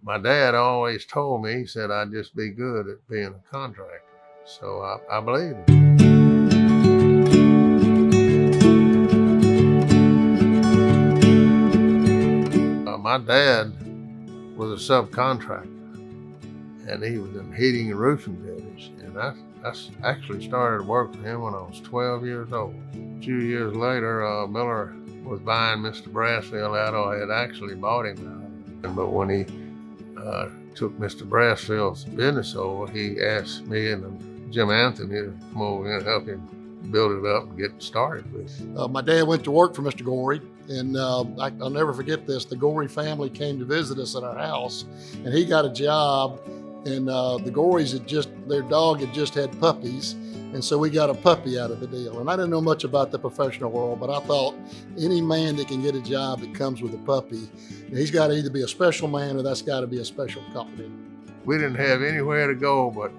My dad always told me, he said I'd just be good at being a contractor. So I believed him. My dad was a subcontractor, and he was in heating and roofing business. And I actually started working for him when I was 12 years old. A few years later, Miller was buying Mr. Brasfield out, or had actually bought him out. But when he took Mr. Brasfield's business over, he asked me and Jim Anthony to come over and help him build it up and get started with it. My dad went to work for Mr. Gorrie, and I'll never forget this. The Gorrie family came to visit us at our house, and he got a job, and the Gorries their dog had just had puppies, and so we got a puppy out of the deal. And I didn't know much about the professional world, but I thought any man that can get a job that comes with a puppy, he's got to either be a special man or that's got to be a special company. We didn't have anywhere to go but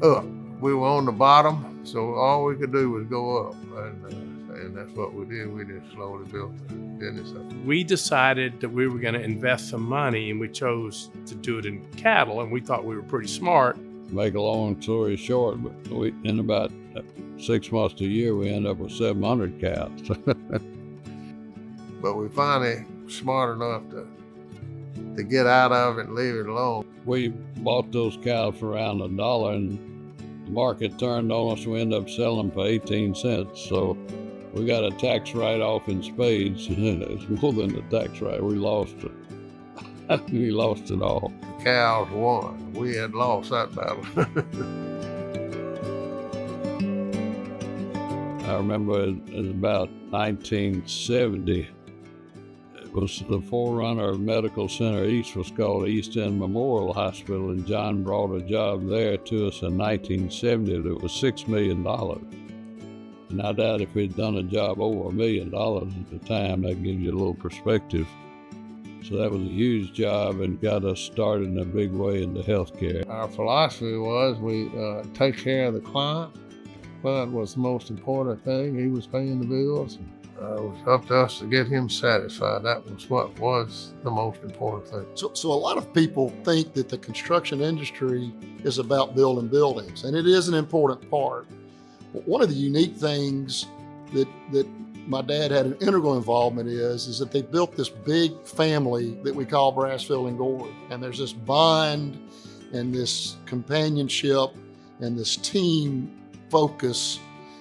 up. We were on the bottom, so all we could do was go up, and that's what we did. We just slowly built the business up. We decided that we were going to invest some money, and we chose to do it in cattle, and we thought we were pretty smart. Make a long story short, but in about 6 months to a year, we ended up with 700 cows. But we finally smart enough to get out of it and leave it alone. We bought those cows for around $1, and the market turned on us. We ended up selling them for 18 cents. So we got a tax write-off in spades. It's more than the tax write. We lost it. We lost it all. The cows won. We had lost that battle. I remember it was about 1970. It was the forerunner of Medical Center East, was called East End Memorial Hospital, and John brought a job there to us in 1970 that was $6 million. And I doubt if we'd done a job over $1 million at the time. That gives you a little perspective. So that was a huge job and got us started in a big way into healthcare. Our philosophy was we take care of the client. The client was the most important thing. He was paying the bills. It was up to us to get him satisfied. That was what was the most important thing. So a lot of people think that the construction industry is about building buildings, and it is an important part. But one of the unique things that my dad had an integral involvement is that they built this big family that we call Brasfield and Gorrie. And there's this bond and this companionship and this team focus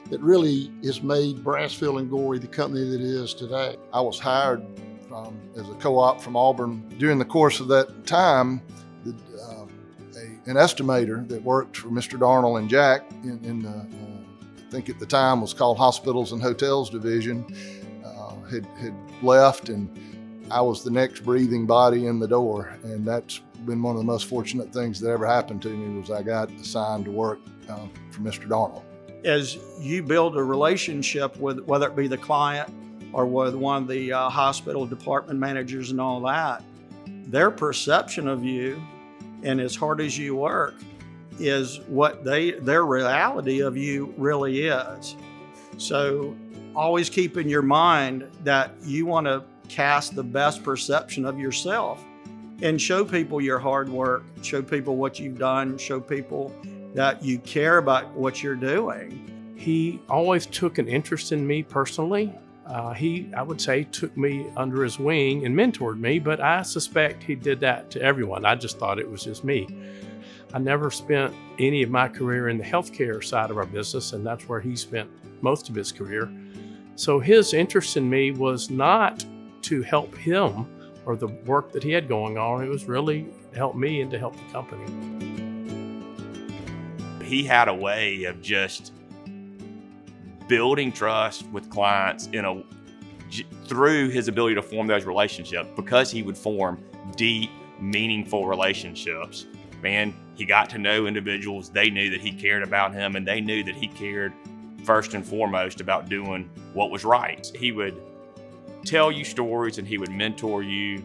that really has made Brasfield and Gorrie the company that it is today. I was hired as a co-op from Auburn. During the course of that time, an estimator that worked for Mr. Darnall and Jack in the, I think at the time was called Hospitals and Hotels Division, had left, and I was the next breathing body in the door. And that's been one of the most fortunate things that ever happened to me, was I got assigned to work for Mr. Darnall. As you build a relationship with, whether it be the client or with one of the hospital department managers and all that, their perception of you and as hard as you work is what their reality of you really is. So always keep in your mind that you want to cast the best perception of yourself and show people your hard work, show people what you've done, show people that you care about what you're doing. He always took an interest in me personally. I would say, took me under his wing and mentored me, but I suspect he did that to everyone. I just thought it was just me. I never spent any of my career in the healthcare side of our business, and that's where he spent most of his career. So his interest in me was not to help him or the work that he had going on. It was really to help me and to help the company. He had a way of just building trust with clients through his ability to form those relationships. Because he would form deep, meaningful relationships, man, he got to know individuals. They knew that he cared about him, and they knew that he cared first and foremost about doing what was right. He would tell you stories and he would mentor you,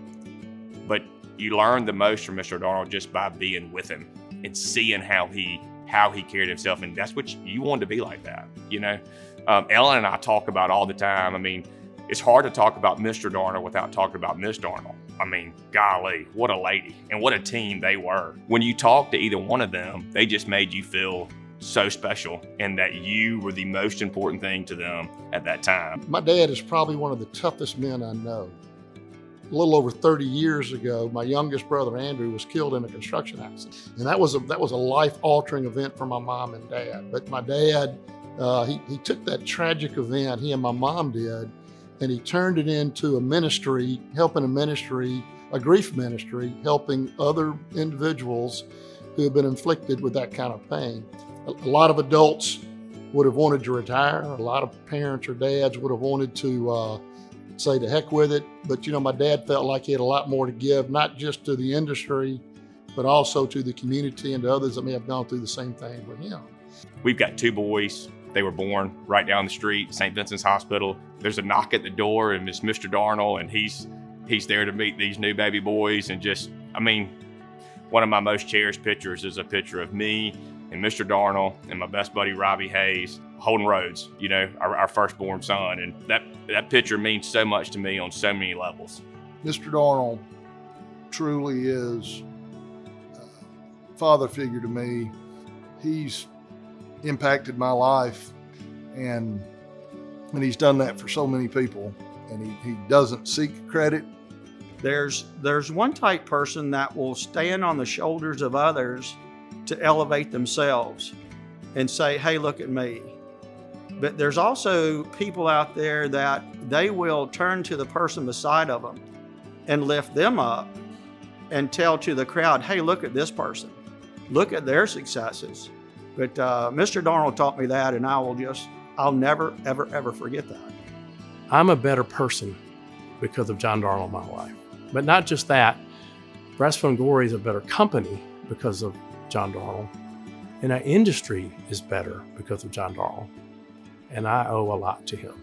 but you learned the most from Mr. Darnall just by being with him and seeing how he cared himself. And that's what you wanted to be like that, you know? Ellen and I talk about all the time. I mean, it's hard to talk about Mr. Darnall without talking about Miss Darnall. I mean, golly, what a lady and what a team they were. When you talk to either one of them, they just made you feel so special and that you were the most important thing to them at that time. My dad is probably one of the toughest men I know. A little over 30 years ago, my youngest brother, Andrew, was killed in a construction accident. And that was a life-altering event for my mom and dad. But my dad, he took that tragic event, he and my mom did, and he turned it into a ministry, a grief ministry, helping other individuals who have been inflicted with that kind of pain. A lot of adults would have wanted to retire. A lot of parents or dads would have wanted to say to heck with it. But my dad felt like he had a lot more to give, not just to the industry, but also to the community and to others that may have gone through the same thing with him. We've got 2 boys. They were born right down the street, St. Vincent's Hospital. There's a knock at the door, and it's Mr. Darnall, and he's there to meet these new baby boys. And one of my most cherished pictures is a picture of me and Mr. Darnall and my best buddy Robbie Hayes holding Rhodes, our firstborn son. And that picture means so much to me on so many levels. Mr. Darnall truly is a father figure to me. He's impacted my life, and he's done that for so many people, and he doesn't seek credit. There's one type person that will stand on the shoulders of others to elevate themselves and say, hey, look at me. But there's also people out there that they will turn to the person beside of them and lift them up and tell to the crowd, hey, look at this person. Look at their successes. But Mr. Darnall taught me that, and I'll never, ever, ever forget that. I'm a better person because of John Darnall in my life. But not just that, Brasfield Gorrie is a better company because of John Darnall. And our industry is better because of John Darnall. And I owe a lot to him.